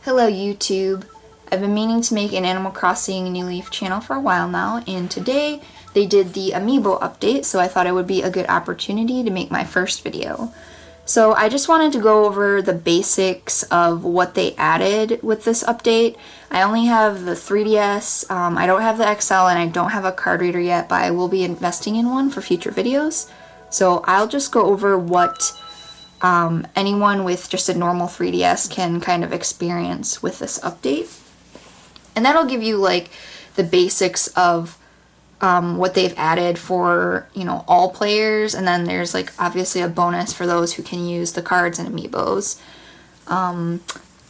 Hello YouTube! I've been meaning to make an Animal Crossing New Leaf channel for a while now, and today they did the Amiibo update, so I thought it would be a good opportunity to make my first video. So I just wanted to go over the basics of what they added with this update. I only have the 3DS, I don't have the XL, and I don't have a card reader yet, but I will be investing in one for future videos. So I'll just go over what anyone with just a normal 3DS can kind of experience with this update. And that'll give you like the basics of what they've added for, you know, all players, and then there's like obviously a bonus for those who can use the cards and amiibos.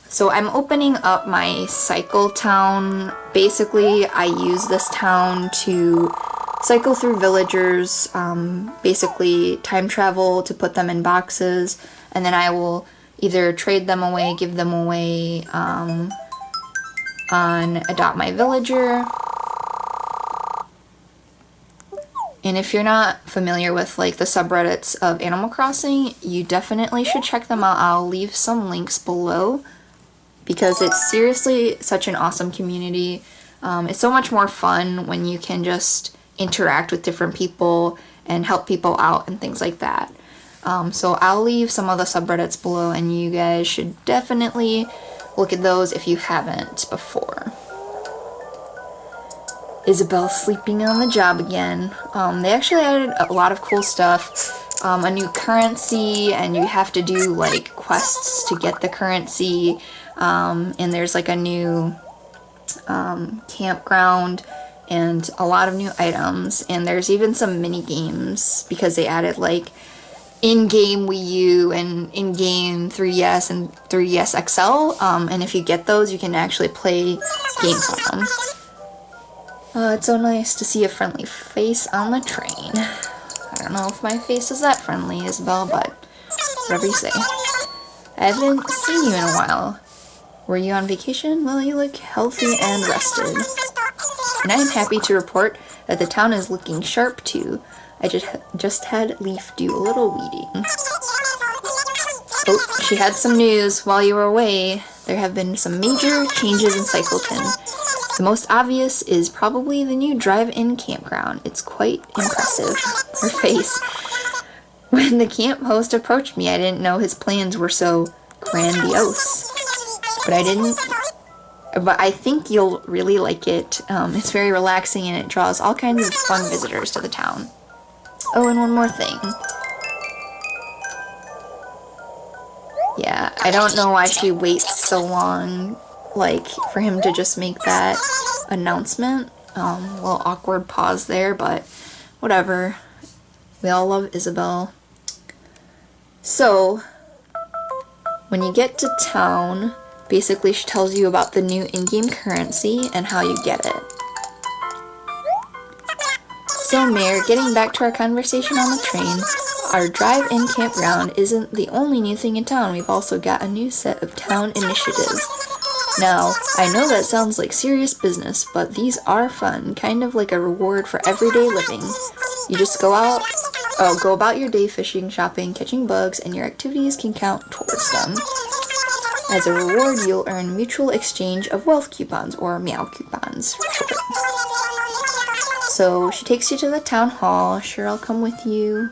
So I'm opening up my cycle town. Basically, I use this town to cycle through villagers, basically time travel to put them in boxes, and then I will either trade them away, give them away on Adopt My Villager. And if you're not familiar with like the subreddits of Animal Crossing, you definitely should check them out. I'll leave some links below because it's seriously such an awesome community. It's so much more fun when you can just interact with different people and help people out and things like that. So I'll leave some of the subreddits below, and you guys should definitely look at those if you haven't before. Isabel's sleeping on the job again. They actually added a lot of cool stuff. A new currency, and you have to do like quests to get the currency. And there's like a new campground and a lot of new items, and there's even some mini games because they added like in-game Wii U and in-game 3DS and 3DS XL, and if you get those you can actually play games on them. It's so nice to see a friendly face on the train. I don't know if my face is that friendly, Isabel, but whatever you say. I haven't seen you in a while. Were you on vacation? Well, you look healthy and rested. And I am happy to report that the town is looking sharp too. I just had Leaf do a little weeding. Oh, she had some news while you were away. There have been some major changes in Cycleton. The most obvious is probably the new drive-in campground. It's quite impressive. Her face. When the camp host approached me, I didn't know his plans were so grandiose. But I think you'll really like it. It's very relaxing and it draws all kinds of fun visitors to the town. Oh, and one more thing. Yeah, I don't know why she waits so long, like, for him to just make that announcement. A little awkward pause there, but whatever. We all love Isabel. So, when you get to town, basically she tells you about the new in-game currency and how you get it. So Mayor, getting back to our conversation on the train, our drive-in campground isn't the only new thing in town. We've also got a new set of town initiatives. Now, I know that sounds like serious business, but these are fun, kind of like a reward for everyday living. You just go about your day fishing, shopping, catching bugs, and your activities can count towards them. As a reward, you'll earn mutual exchange of wealth coupons, or Meow coupons for short. So she takes you to the town hall. Sure, I'll come with you.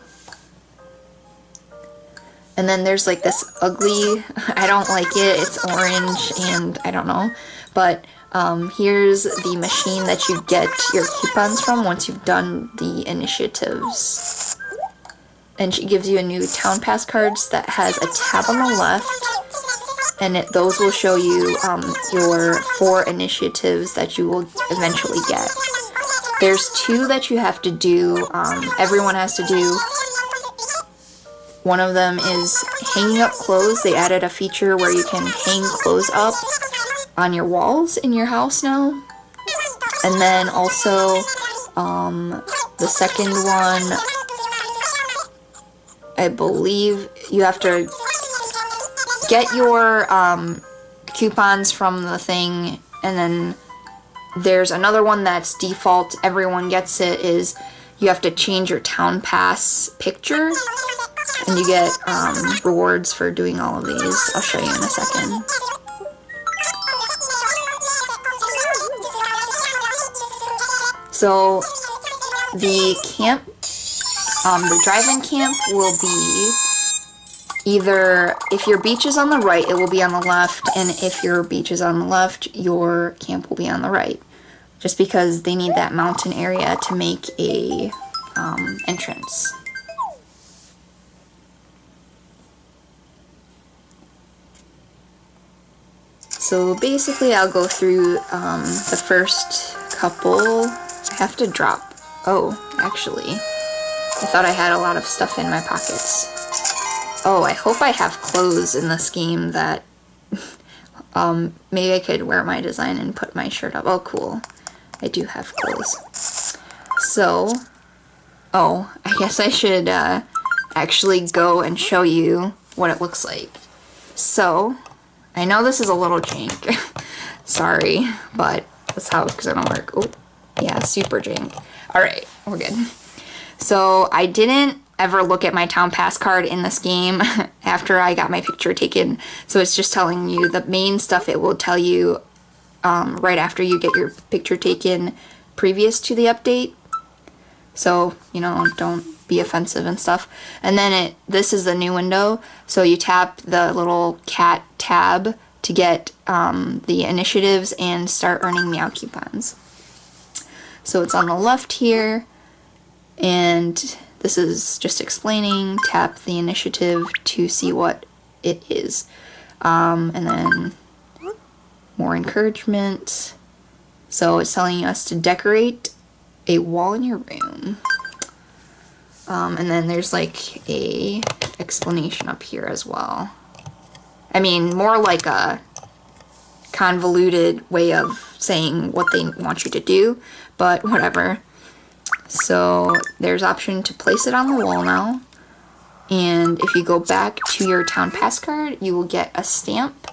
And then there's like this ugly, I don't like it, it's orange and I don't know, but here's the machine that you get your coupons from once you've done the initiatives. And she gives you a new town pass cards that has a tab on the left, and those will show you your 4 initiatives that you will eventually get. There's 2 that you have to do, everyone has to do. One of them is hanging up clothes. They added a feature where you can hang clothes up on your walls in your house now. And then also, the second one, I believe you have to get your coupons from the thing, and then there's another one that's default, everyone gets it, is you have to change your town pass picture, and you get rewards for doing all of these. I'll show you in a second. So the camp, the drive-in camp will be either, if your beach is on the right, it will be on the left, and if your beach is on the left, your camp will be on the right. Just because they need that mountain area to make a entrance. So basically I'll go through the first couple. I have to drop. Oh, actually, I thought I had a lot of stuff in my pockets. Oh, I hope I have clothes in this game that maybe I could wear my design and put my shirt up. Oh, cool. I do have clothes. So, oh, I guess I should actually go and show you what it looks like. So, I know this is a little jank. Sorry, but that's how it's gonna work. Oh, yeah, super jank. Alright, we're good. So, I didn't ever look at my town pass card in this game after I got my picture taken, so it's just telling you the main stuff. It will tell you right after you get your picture taken previous to the update, so you know, don't be offensive and stuff. And then this is the new window, so you tap the little cat tab to get the initiatives and start earning Meow coupons. So it's on the left here, and this is just explaining. Tap the initiative to see what it is. And then more encouragement. So it's telling us to decorate a wall in your room. And then there's like a explanation up here as well. I mean, more like a convoluted way of saying what they want you to do, but whatever. So there's option to place it on the wall now, and if you go back to your town pass card, you will get a stamp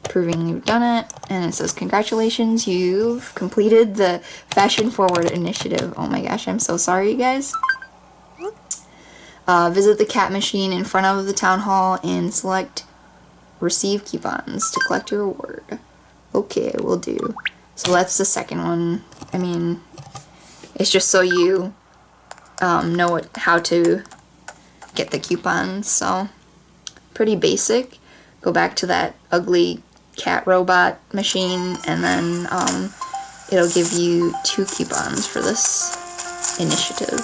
proving you've done it, and it says congratulations, you've completed the Fashion Forward initiative. Oh my gosh, I'm so sorry, you guys. Visit the cat machine in front of the town hall and select receive coupons to collect your reward. Okay, will do. So that's the second one. I mean, it's just so you know how to get the coupons, so pretty basic. Go back to that ugly cat robot machine, and then it'll give you 2 coupons for this initiative.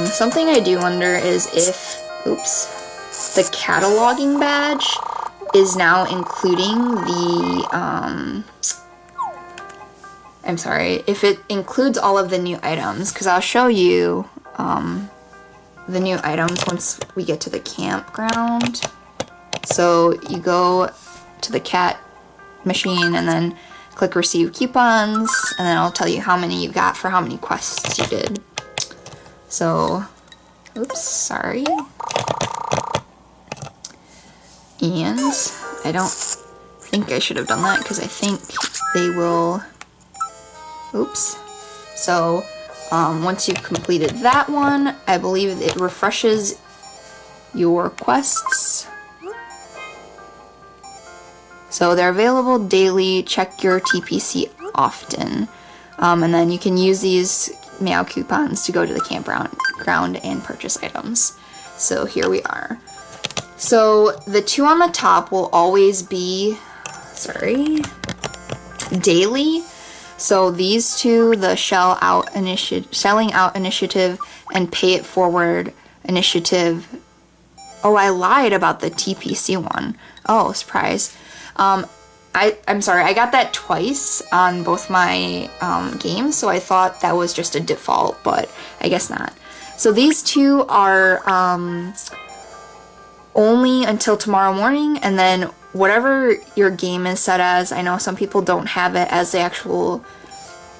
Something I do wonder is if, oops, the cataloging badge is now including the, I'm sorry, if it includes all of the new items, because I'll show you the new items once we get to the campground. So you go to the cat machine and then click receive coupons, and then I'll tell you how many you got for how many quests you did. So, oops, sorry. And I don't think I should have done that because I think they will, oops. So, once you've completed that one, I believe it refreshes your quests. So they're available daily, check your TPC often. And then you can use these Meow coupons to go to the campground and purchase items. So here we are. So the 2 on the top will always be, sorry, daily. So these 2, the selling out initiative and pay it forward initiative. Oh, I lied about the TPC one. Oh, surprise. I'm sorry, I got that twice on both my games, so I thought that was just a default, but I guess not. So these 2 are only until tomorrow morning, and then whatever your game is set as, I know some people don't have it as the actual,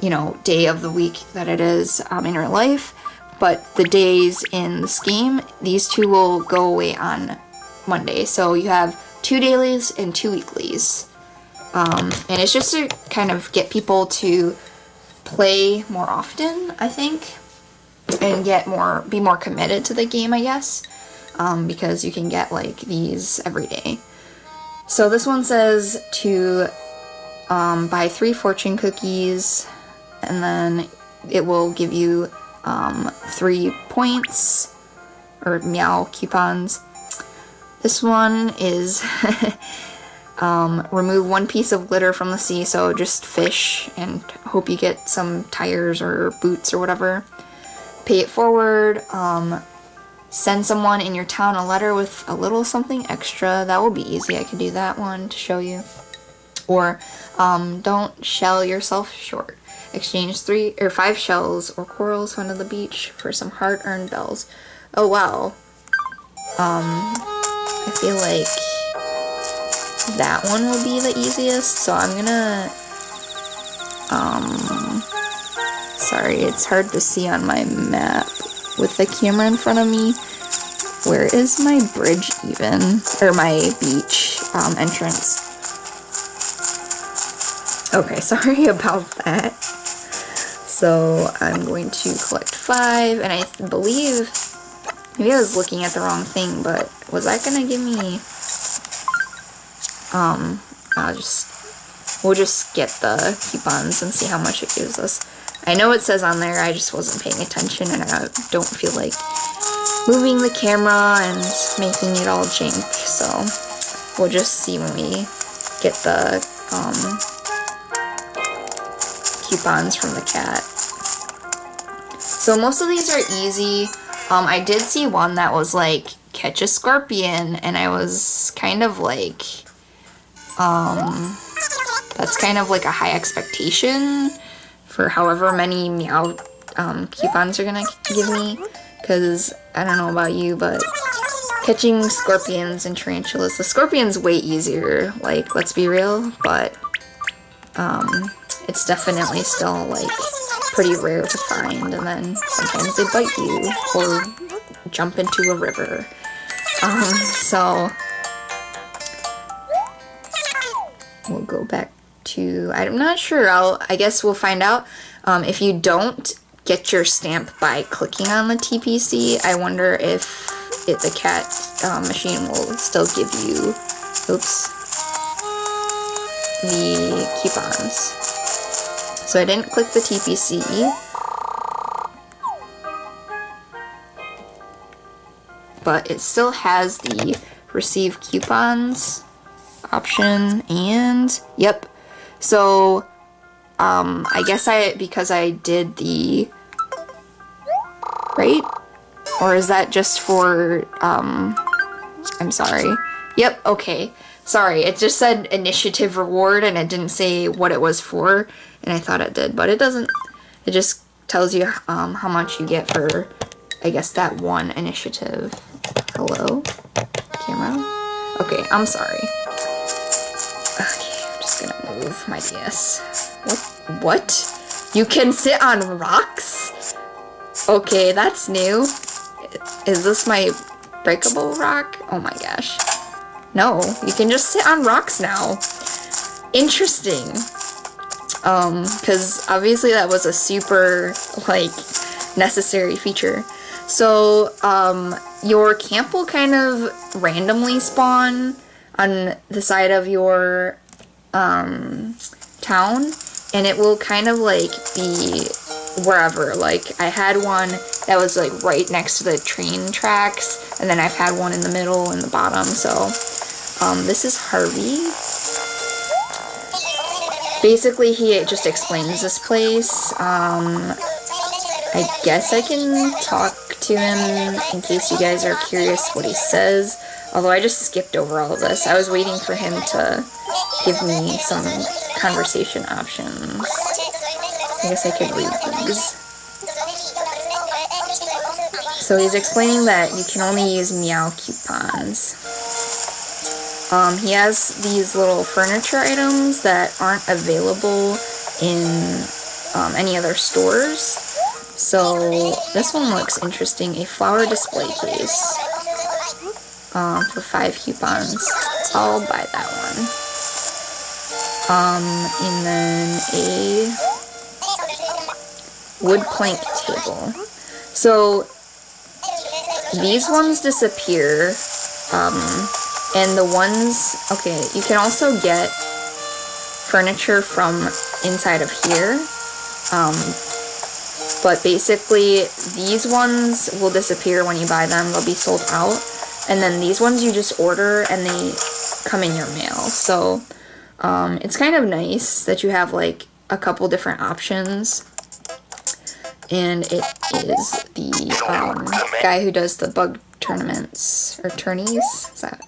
you know, day of the week that it is in real life, but the days in this game, these 2 will go away on Monday. So you have 2 dailies and 2 weeklies. And it's just to kind of get people to play more often, I think, and be more committed to the game, I guess, because you can get like these every day. So this one says to buy 3 fortune cookies, and then it will give you 3 points, or Meow coupons. This one is remove 1 piece of glitter from the sea, so just fish, and hope you get some tires or boots or whatever. Pay it forward. Send someone in your town a letter with a little something extra. That will be easy. I could do that one to show you. Or don't shell yourself short. Exchange 3 or 5 shells or corals found on the beach for some hard-earned bells. Oh wow. I feel like that one will be the easiest, so I'm gonna sorry, it's hard to see on my map with the camera in front of me. Where is my bridge even? Or my beach entrance? Okay, sorry about that. So I'm going to collect 5, and I believe, maybe I was looking at the wrong thing, but was that gonna give me, we'll just get the coupons and see how much it gives us. I know it says on there, I just wasn't paying attention, and I don't feel like moving the camera and making it all jank, so we'll just see when we get the coupons from the cat. So most of these are easy. I did see one that was like, catch a scorpion, and I was kind of like, that's kind of like a high expectation for however many Meow coupons are gonna give me, because I don't know about you, but catching scorpions and tarantulas, the scorpion's way easier, like, let's be real, but it's definitely still like pretty rare to find, and then sometimes they bite you or jump into a river. So we'll go back to, I'm not sure, I guess we'll find out. If you don't get your stamp by clicking on the TPC, I wonder if the cat machine will still give you, oops, the coupons. So I didn't click the TPC. But it still has the receive coupons option, and yep. So I guess because I did the, right? Or is that just for I'm sorry. Yep, okay. Sorry, it just said initiative reward and it didn't say what it was for, and I thought it did, but it doesn't. It just tells you how much you get for, I guess, that one initiative. Hello? Camera? Okay, I'm sorry. Okay, I'm just gonna move my DS. What? You can sit on rocks? Okay, that's new. Is this my breakable rock? Oh my gosh. No, you can just sit on rocks now. Interesting. Because obviously that was a super, like, necessary feature. So, your camp will kind of randomly spawn on the side of your, town, and it will kind of, like, be wherever. Like, I had one that was, like, right next to the train tracks, and then I've had one in the middle and the bottom, so, this is Harvey. Basically, he just explains this place. I guess I can talk to him in case you guys are curious what he says. Although I just skipped over all of this. I was waiting for him to give me some conversation options. I guess I could read these. So he's explaining that you can only use Meow coupons. He has these little furniture items that aren't available in any other stores. So this one looks interesting. A flower display case for 5 coupons. I'll buy that one. And then a wood plank table. So these ones disappear. And the ones, okay, you can also get furniture from inside of here. But basically, these ones will disappear when you buy them. They'll be sold out. And then these ones you just order and they come in your mail. So it's kind of nice that you have like a couple different options. And it is the guy who does the bug tournaments, or tourneys. Is that?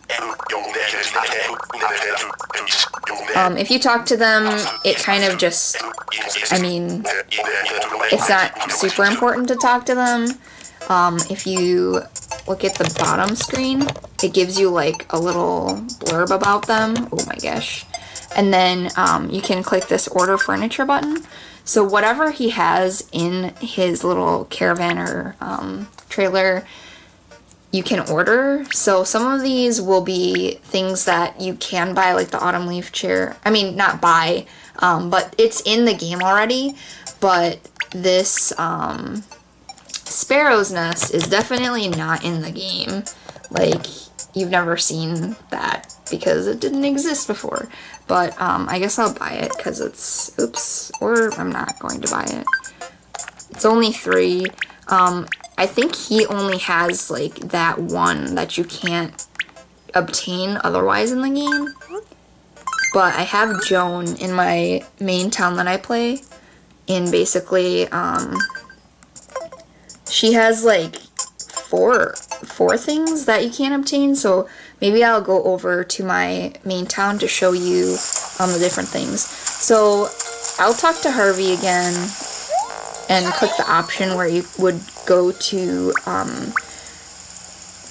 If you talk to them, it kind of just, I mean, it's not super important to talk to them. If you look at the bottom screen, it gives you like a little blurb about them. Oh my gosh. And then you can click this order furniture button. So whatever he has in his little caravan or trailer, you can order. So some of these will be things that you can buy, like the autumn leaf chair. I mean, not buy, but it's in the game already. But this sparrow's nest is definitely not in the game. Like, you've never seen that because it didn't exist before. But I guess I'll buy it because it's, oops, or I'm not going to buy it. It's only 3. I think he only has like that one that you can't obtain otherwise in the game. But I have Joan in my main town that I play, and basically she has like four things that you can't obtain. So maybe I'll go over to my main town to show you the different things. So I'll talk to Harvey again and click the option where you would go to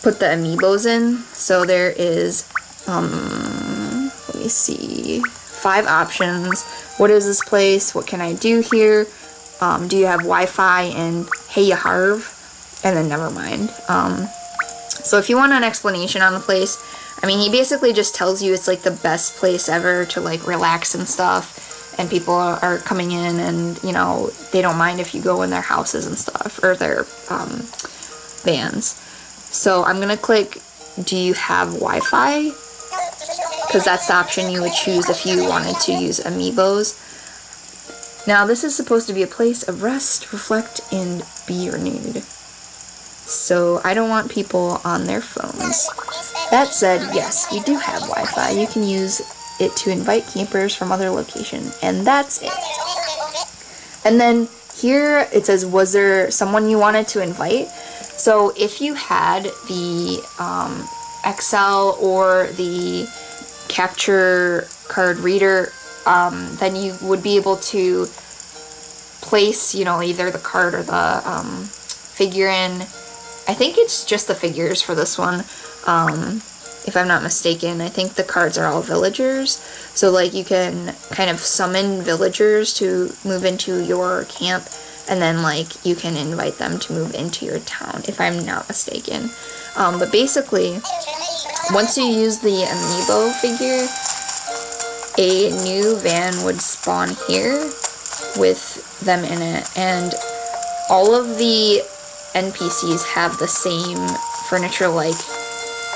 put the amiibos in. So there is, let me see, 5 options. What is this place? What can I do here? Do you have Wi-Fi? And hey, you Harv? And then never mind. So if you want an explanation on the place, I mean, he basically just tells you it's like the best place ever to like relax and stuff. And people are coming in and, you know, they don't mind if you go in their houses and stuff, or their vans. So I'm going to click, do you have Wi-Fi? Because that's the option you would choose if you wanted to use amiibos. Now, this is supposed to be a place of rest, reflect, and be renewed. So I don't want people on their phones. That said, yes, we do have Wi-Fi. You can use it to invite campers from other locations, and that's it. And then here it says, was there someone you wanted to invite? So if you had the XL or the capture card reader, then you would be able to place, you know, either the card or the figure in. I think it's just the figures for this one. If I'm not mistaken, I think the cards are all villagers. So like you can kind of summon villagers to move into your camp, and then like you can invite them to move into your town, if I'm not mistaken. But basically, once you use the amiibo figure, a new van would spawn here with them in it, and all of the NPCs have the same furniture. Like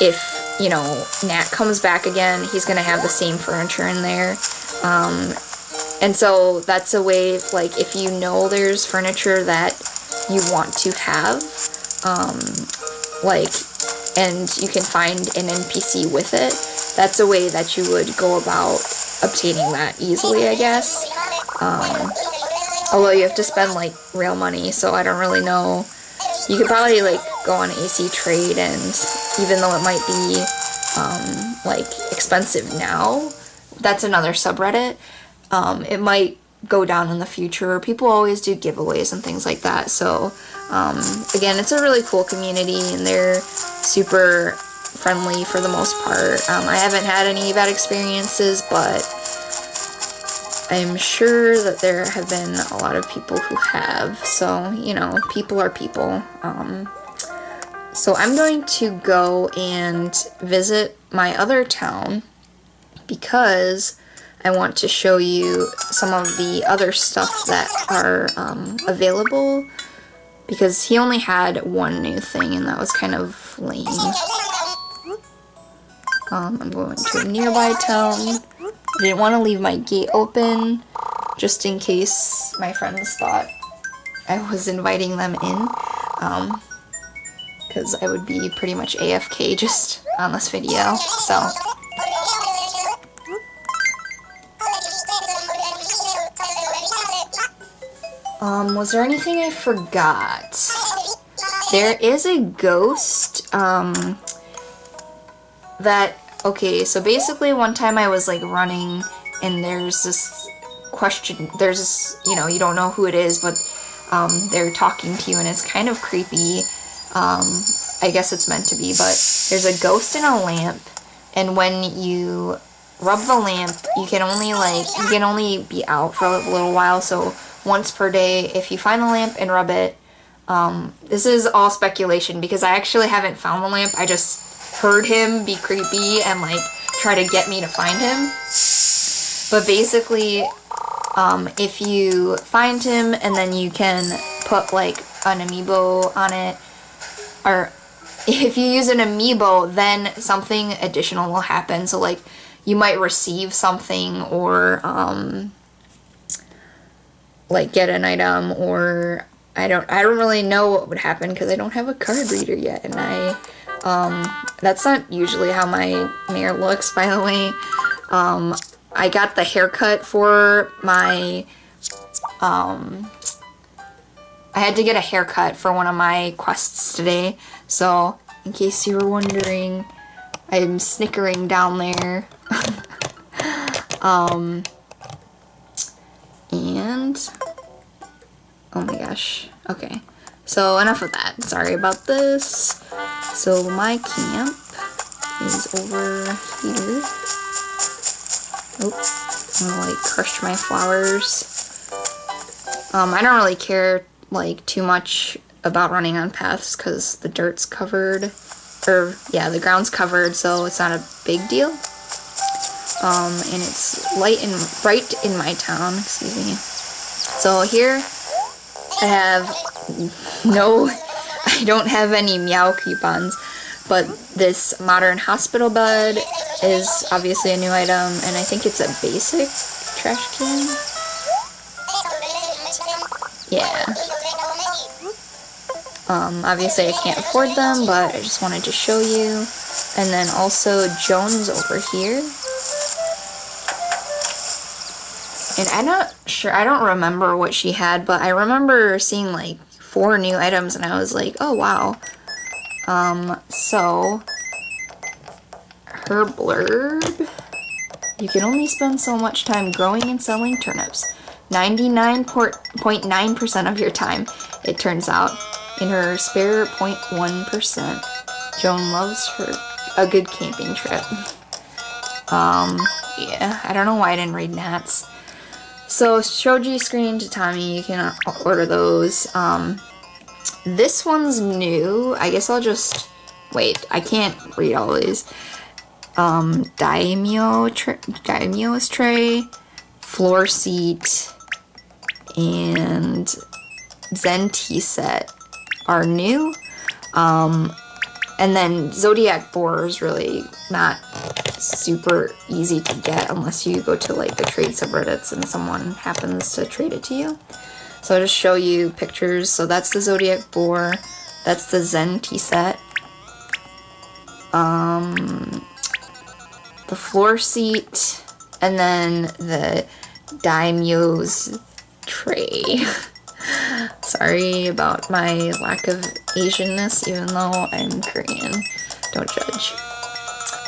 if, you know, Nat comes back again, he's gonna have the same furniture in there. And so that's a way, like, if you know there's furniture that you want to have, like, and you can find an NPC with it, that's a way that you would go about obtaining that easily, I guess. Although you have to spend, like, real money, so I don't really know. You could probably, like, go on AC Trade, and even though it might be, like, expensive now, that's another subreddit. It might go down in the future. People always do giveaways and things like that. So, again, it's a really cool community, and they're super friendly for the most part. I haven't had any bad experiences, but I'm sure that there have been a lot of people who have. So, you know, people are people. So I'm going to go and visit my other town because I want to show you some of the other stuff that are available, because he only had one new thing and that was kind of lame. I'm going to a nearby town I didn't want to leave my gate open just in case my friends thought I was inviting them in, because I would be pretty much AFK just on this video, so. Was there anything I forgot? There is a ghost, that, okay, so basically one time I was like running and there's this question, there's this, you know, you don't know who it is, but they're talking to you and it's kind of creepy. I guess it's meant to be, but there's a ghost in a lamp, and when you rub the lamp, you can only be out for a little while, so once per day, if you find the lamp and rub it, this is all speculation because I actually haven't found the lamp, I just heard him be creepy and like try to get me to find him. But basically, if you find him and then you can put like an Amiibo on it, or if you use an Amiibo, then something additional will happen. So like you might receive something, or like get an item, or I don't really know what would happen because I don't have a card reader yet, and that's not usually how my mirror looks, by the way. I got the haircut for my, I had to get a haircut for one of my quests today, so in case you were wondering, I'm snickering down there. And, oh my gosh, okay, so enough of that, sorry about this. So my camp is over here. Oh, I'm gonna like crush my flowers. I don't really care like too much about running on paths because the dirt's covered, or yeah, the ground's covered, so it's not a big deal. And it's light and bright in my town, excuse me. So here I have I don't have any Meow coupons, but this modern hospital bed is obviously a new item, and I think it's a basic trash can. Yeah. Obviously I can't afford them, but I just wanted to show you. And then also Joan's over here. And I'm not sure, I don't remember what she had, but I remember seeing like 4 new items and I was like, oh wow. So her blurb, you can only spend so much time growing and selling turnips. 99.9% of your time, it turns out. In her spare 0.1%, Joan loves a good camping trip. Yeah, I don't know why I didn't read Nats. So, Shoji screen to Tommy, you can order those. This one's new. I guess I'll just, wait, I can't read all these. Daimyo's tray, floor seat, and Zen tea set are new. And then Zodiac boar is really not super easy to get unless you go to like the trade subreddits and someone happens to trade it to you. So I'll just show you pictures. So that's the Zodiac boar. That's the Zen tea set. The floor seat, and then the Daimyo's tray. Sorry about my lack of Asianness, even though I'm Korean. Don't judge.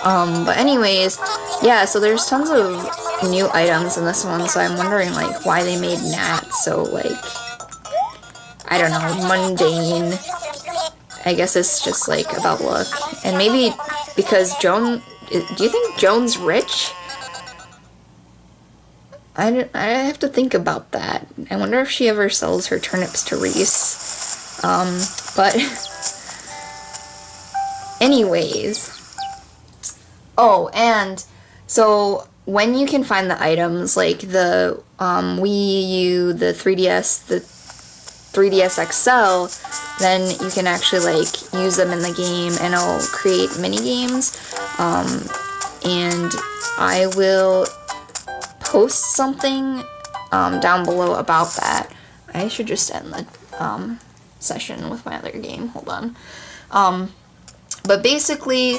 But anyways, yeah, so there's tons of new items in this one, so I'm wondering, like, why they made Nat so, like, I don't know, mundane. I guess it's just, like, about look. And maybe because Joan, do you think Joan's rich? I have to think about that. I wonder if she ever sells her turnips to Reese. But anyways. Oh, and so when you can find the items, like the Wii U, the 3DS, the 3DS XL, then you can actually like use them in the game and it'll create mini games. And I will post something down below about that. I should just end the session with my other game. Hold on. But basically,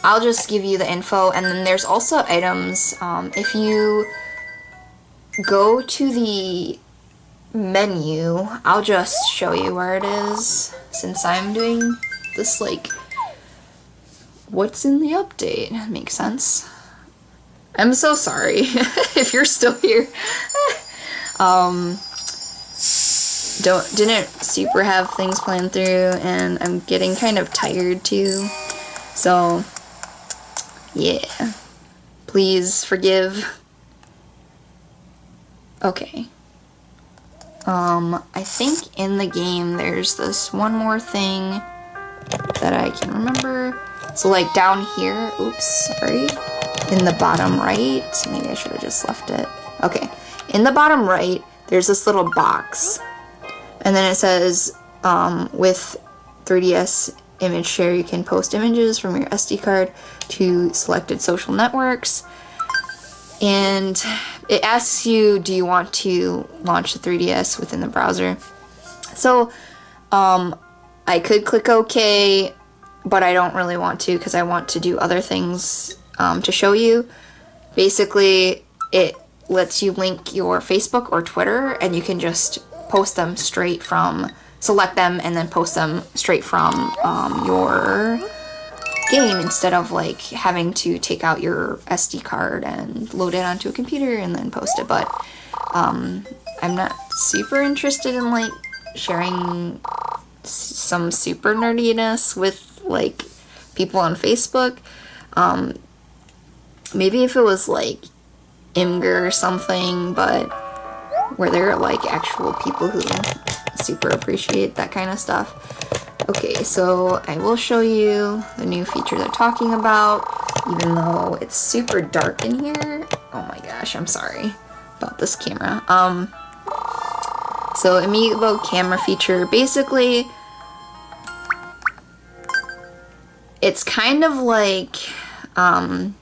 I'll just give you the info, and then there's also items. If you go to the menu, I'll just show you where it is, since I'm doing this, like, what's in the update. Makes sense. I'm so sorry if you're still here. Didn't super have things planned through, and I'm getting kind of tired too. So, yeah. Please forgive. Okay. I think in the game there's this one more thing that I can remember. So like down here, oops, sorry, in the bottom right, maybe I should have just left it. Okay, in the bottom right, there's this little box. And then it says, with 3DS image share, you can post images from your SD card to selected social networks. And it asks you, do you want to launch the 3DS within the browser? So, I could click OK, but I don't really want to because I want to do other things to show you. Basically, it lets you link your Facebook or Twitter, and you can just post them straight from, select them and then post them straight from your game, instead of like having to take out your SD card and load it onto a computer and then post it. But I'm not super interested in like sharing some super nerdiness with like people on Facebook. Maybe if it was like Imgur or something, but where there are like actual people who super appreciate that kind of stuff. Okay, so I will show you the new feature they're talking about, even though it's super dark in here. Oh my gosh, I'm sorry about this camera. So Amiibo camera feature, basically, it's kind of like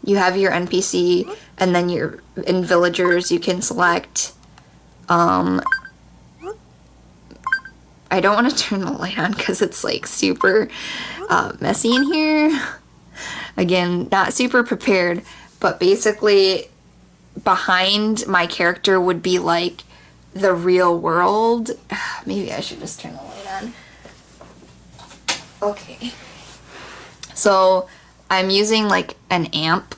you have your NPC, and then you're in villagers, you can select. I don't want to turn the light on because it's like super messy in here. Again, not super prepared, but basically behind my character would be like the real world. Maybe I should just turn the light on. Okay. So I'm using like an amp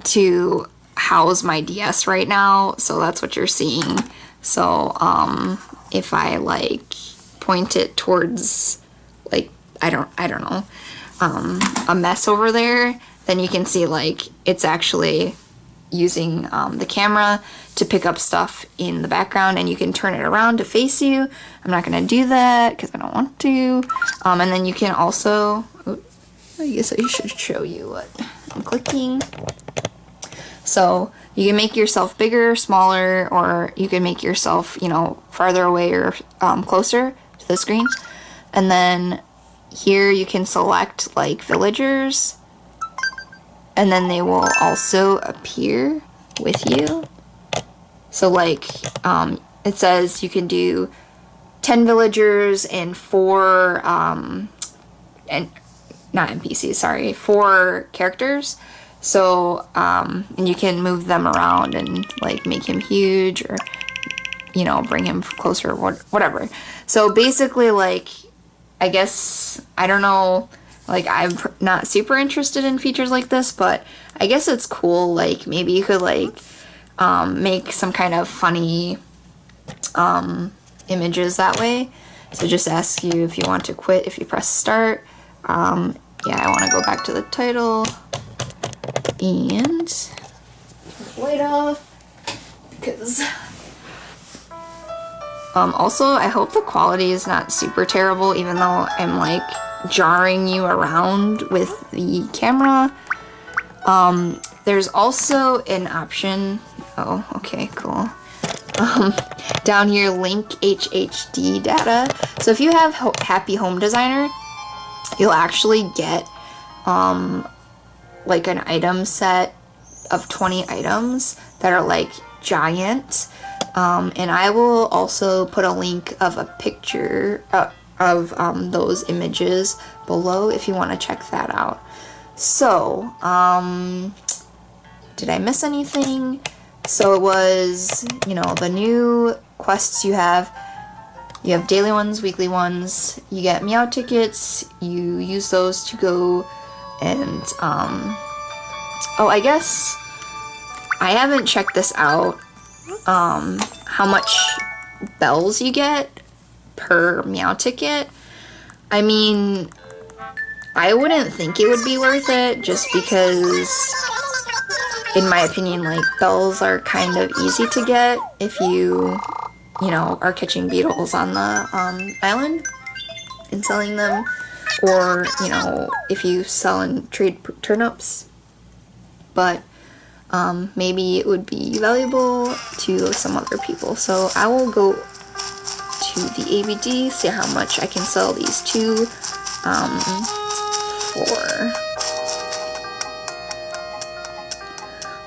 to house my DS right now, so that's what you're seeing. So if I like point it towards like I don't know a mess over there, then you can see like it's actually using the camera to pick up stuff in the background, and you can turn it around to face you. I'm not gonna do that because I don't want to. And then you can also, I guess I should show you what I'm clicking. So you can make yourself bigger, smaller, or you can make yourself, you know, farther away or closer to the screen. And then here you can select like villagers, and then they will also appear with you. So like it says you can do 10 villagers and 4 and not NPCs, sorry, 4 characters. So, and you can move them around and like make him huge, or, you know, bring him closer, whatever. So basically, like, I guess, I don't know, like, I'm not super interested in features like this, but I guess it's cool. Like, maybe you could like make some kind of funny images that way. So just ask you if you want to quit if you press start. Yeah, I want to go back to the title. And turn the light off because also I hope the quality is not super terrible, even though I'm like jarring you around with the camera. There's also an option, oh okay, cool, down here, link HHD data. So if you have Happy Home Designer, you'll actually get like an item set of 20 items that are like giant. And I will also put a link of a picture of those images below if you want to check that out. So, did I miss anything? So it was, you know, the new quests you have. You have daily ones, weekly ones. You get Meow tickets. You use those to go and, oh, I guess I haven't checked this out. How much bells you get per Meow ticket. I mean, I wouldn't think it would be worth it just because, in my opinion, like, bells are kind of easy to get if you know, are catching beetles on the island and selling them, or, you know, if you sell and trade turnips. But maybe it would be valuable to some other people. So I will go to the ABD, see how much I can sell these two for.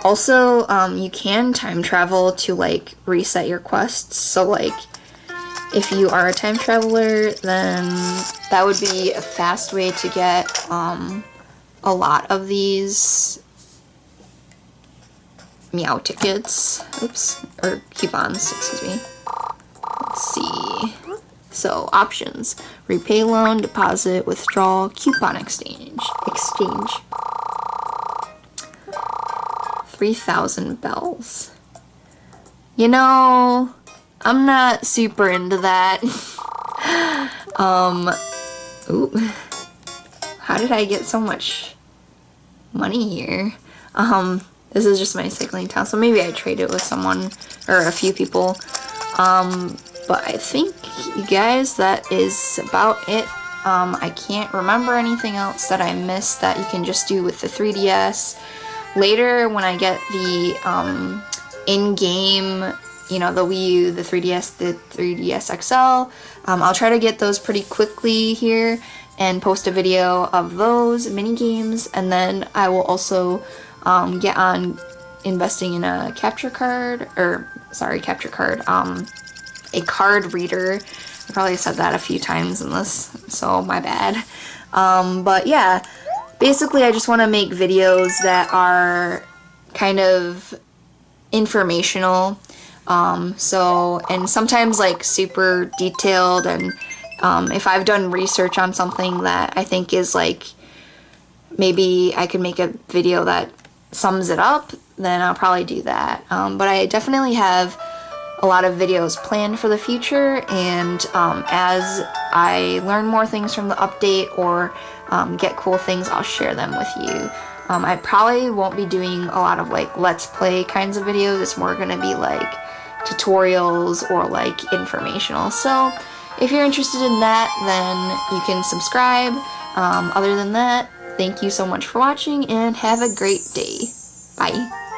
Also, you can time travel to, like, reset your quests. So, like, if you are a time traveler, then that would be a fast way to get a lot of these Meow tickets. Oops, or coupons, excuse me. Let's see. So, options. Repay loan, deposit, withdrawal, coupon exchange. 3,000 bells. You know, I'm not super into that. Ooh. How did I get so much money here? This is just my cycling town, so maybe I trade it with someone or a few people. But I think, you guys, that is about it. I can't remember anything else that I missed that you can just do with the 3DS. Later, when I get the in-game, you know, the Wii U, the 3DS, the 3DS XL, I'll try to get those pretty quickly here and post a video of those mini games, and then I will also get on investing in a capture card, a card reader. I probably said that a few times in this, so my bad. But yeah, basically I just want to make videos that are kind of informational, and sometimes like super detailed, and if I've done research on something that I think is like, maybe I could make a video that sums it up, then I'll probably do that. But I definitely have a lot of videos planned for the future, and as I learn more things from the update or get cool things, I'll share them with you. I probably won't be doing a lot of like let's play kinds of videos. It's more gonna be like tutorials or like informational. So if you're interested in that, then you can subscribe. Other than that, thank you so much for watching and have a great day. Bye.